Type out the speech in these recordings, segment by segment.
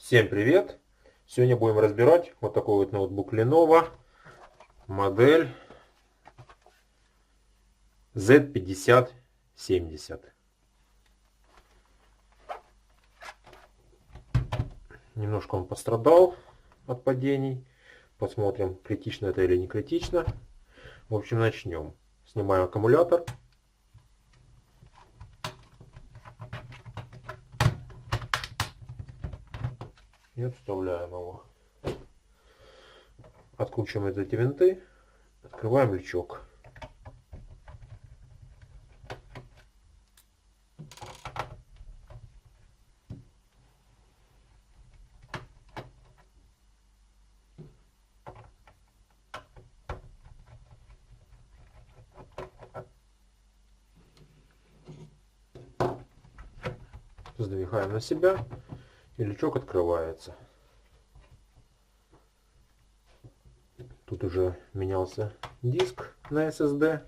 Всем привет! Сегодня будем разбирать вот такой вот ноутбук Lenovo, модель Z5070. Немножко он пострадал от падений. Посмотрим, критично это или не критично. В общем, начнем. Снимаем аккумулятор. И отставляем его. Откручиваем эти винты. Открываем лючок. Сдвигаем на себя, и лючок открывается. Тут уже менялся диск на SSD.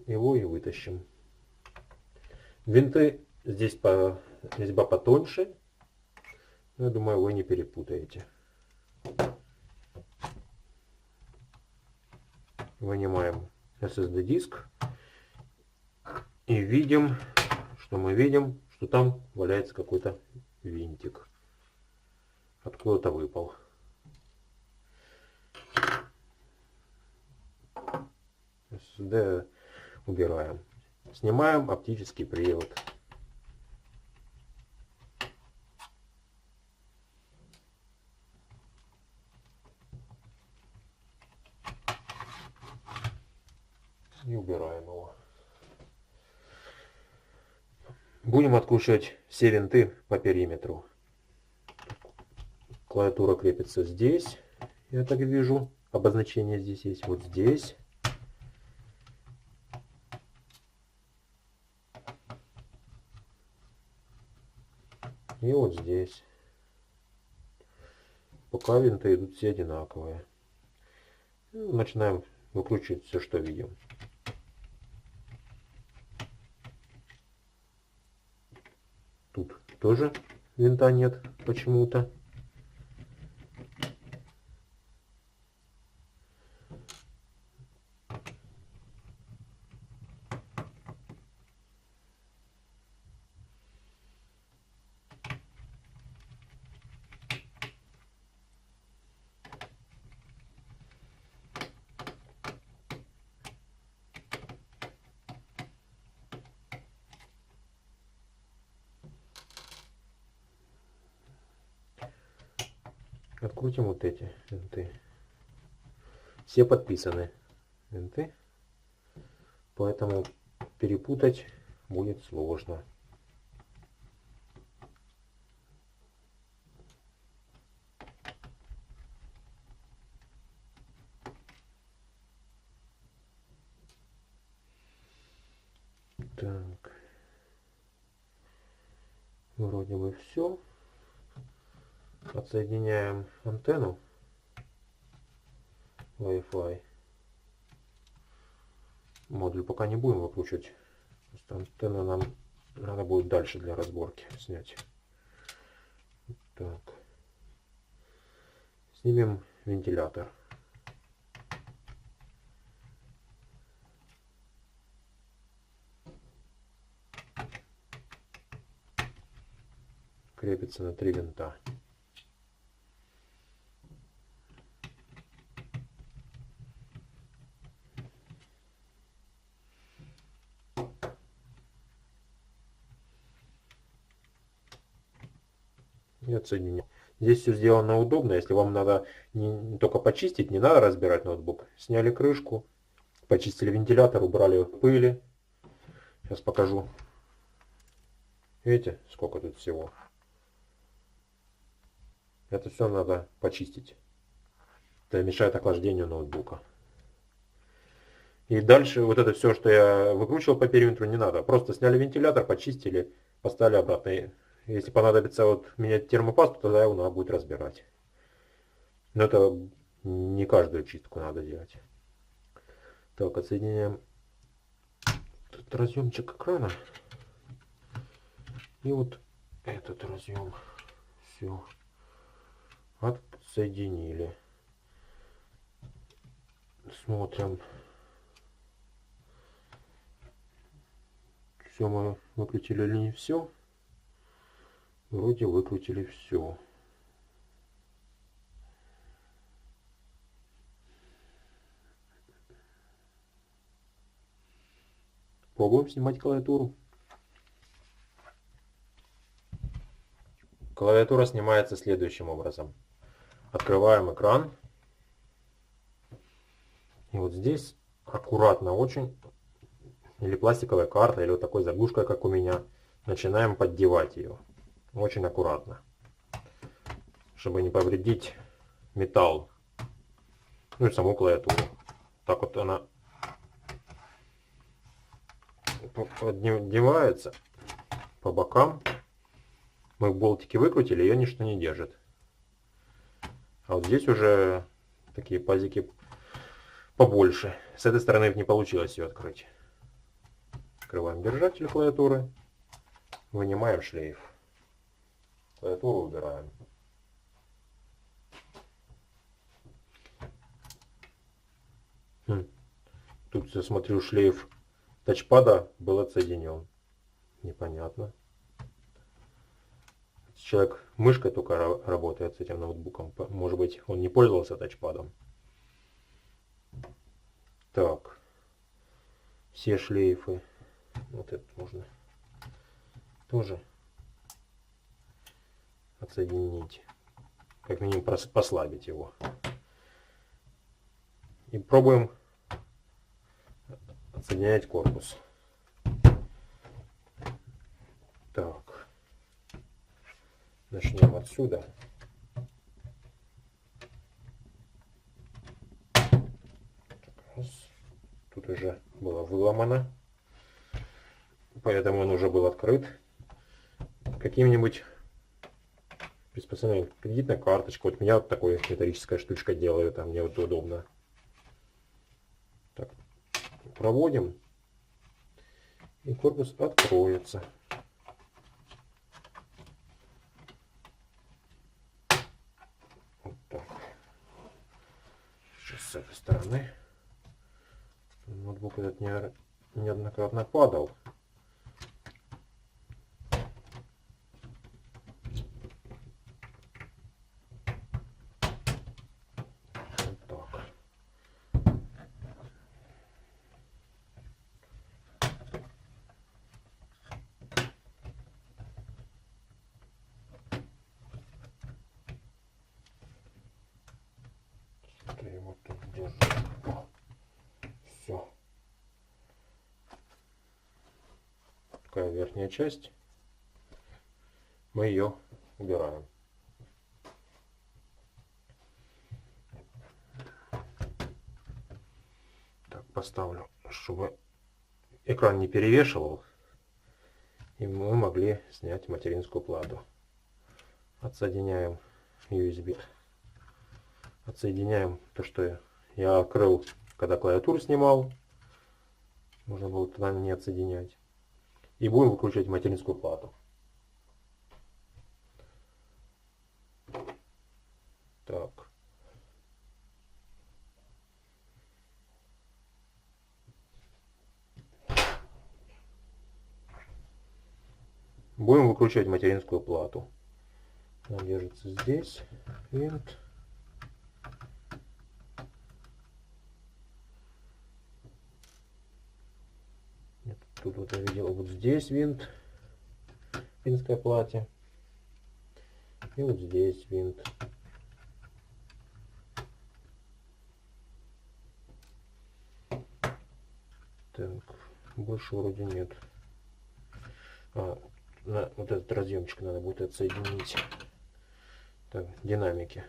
Его и вытащим. Винты здесь резьба потоньше. Я думаю, вы не перепутаете. Вынимаем SSD диск. И видим, что там валяется какой-то винтик. Откуда-то выпал. SSD убираем. Снимаем оптический привод. И убираем его. Будем откручивать все винты по периметру. Клавиатура крепится здесь. Я так вижу. Обозначение здесь есть. Вот здесь. И вот здесь. Пока винты идут все одинаковые. Начинаем выкручивать все, что видим. Тут тоже винта нет почему-то. Открутим вот эти винты. Все подписаны винты, поэтому перепутать будет сложно. Так, вроде бы все. Отсоединяем антенну Wi-Fi. Модуль пока не будем выкручивать. Просто антенну нам надо будет дальше для разборки снять. Так. Снимем вентилятор. Крепится на 3 винта. И отсоединим. Здесь все сделано удобно. Если вам надо не только почистить, не надо разбирать ноутбук. Сняли крышку, почистили вентилятор, убрали пыли. Сейчас покажу. Видите, сколько тут всего. Это все надо почистить. Это мешает охлаждению ноутбука. И дальше вот это все, что я выкручивал по периметру, не надо. Просто сняли вентилятор, почистили, поставили обратно. Если понадобится вот менять термопасту, тогда его надо будет разбирать. Но это не каждую чистку надо делать. Так, отсоединяем тут разъемчик экрана. И вот этот разъем. Все. Отсоединили. Смотрим. Все мы выкрутили или не все? Вроде выкрутили все. Пробуем снимать клавиатуру. Клавиатура снимается следующим образом. Открываем экран. И вот здесь аккуратно очень, или пластиковая карта, или вот такой заглушкой, как у меня, начинаем поддевать ее. Очень аккуратно. Чтобы не повредить металл. Ну и саму клавиатуру. Так вот она поддевается по бокам. Мы болтики выкрутили, ее ничто не держит. А вот здесь уже такие пазики побольше. С этой стороны не получилось ее открыть. Открываем держатель клавиатуры. Вынимаем шлейф. Клавиатуру убираем. Тут я смотрю, шлейф тачпада был отсоединен. Непонятно. Человек мышкой только работает с этим ноутбуком. Может быть, он не пользовался тачпадом. Так. Все шлейфы. Вот этот можно тоже отсоединить. Как минимум послабить его. И пробуем отсоединять корпус. Так. Начнем отсюда. Тут уже было выломано. Поэтому он уже был открыт. Каким-нибудь приспособлением, кредитная карточка. Вот меня вот такой металлическая штучка делает, там мне вот удобно. Так, проводим. И корпус откроется. Вот так. Сейчас с этой стороны. Ноутбук этот неоднократно падал. Вот так. Что его тут держит? Все. Такая верхняя часть. Мы ее убираем. Так, поставлю, чтобы экран не перевешивал. И мы могли снять материнскую плату. Отсоединяем USB. Отсоединяем то, что я открыл, когда клавиатуру снимал. Можно было туда не отсоединять. И будем выкручивать материнскую плату. Так. Будем выкручивать материнскую плату. Она держится здесь. Винт. Нет, тут вот я видел, вот здесь винт в финской плате. И вот здесь винт. Так, больше вроде нет. Вот этот разъемчик надо будет отсоединить. Так, динамики.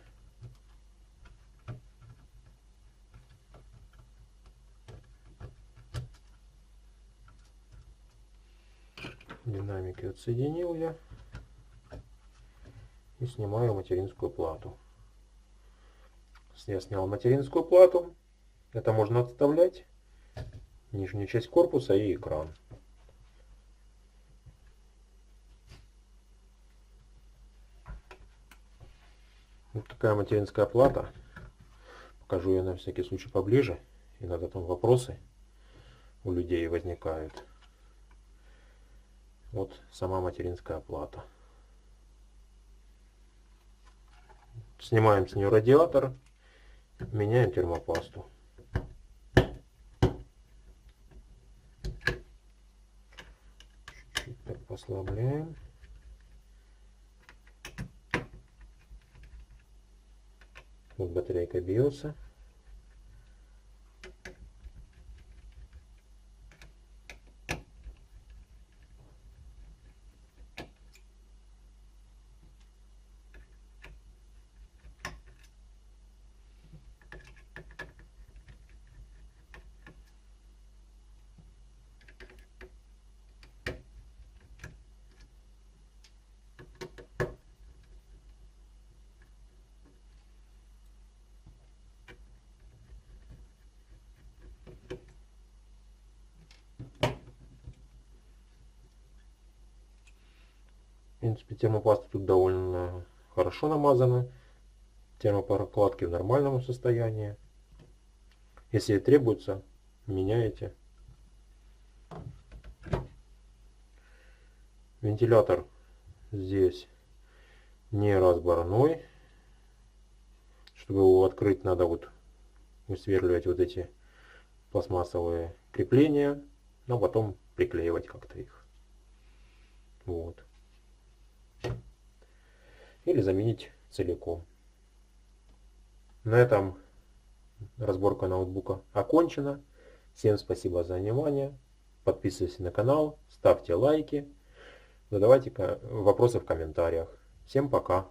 Динамики отсоединил я. И снимаю материнскую плату. Я снял материнскую плату. Это можно отставлять. Нижнюю часть корпуса и экран. Вот такая материнская плата. Покажу ее на всякий случай поближе. Иногда там вопросы у людей возникают. Вот сама материнская плата. Снимаем с нее радиатор. Меняем термопасту. Чуть-чуть так послабляем. Вот батарейка биоса. В принципе, термопаста тут довольно хорошо намазана. Термопрокладки в нормальном состоянии. Если требуется, меняете. Вентилятор здесь не разборной. Чтобы его открыть, надо вот высверливать вот эти пластмассовые крепления, но потом приклеивать как-то их. Вот. Или заменить целиком. На этом разборка ноутбука окончена. Всем спасибо за внимание. Подписывайтесь на канал, ставьте лайки, задавайте вопросы в комментариях. Всем пока.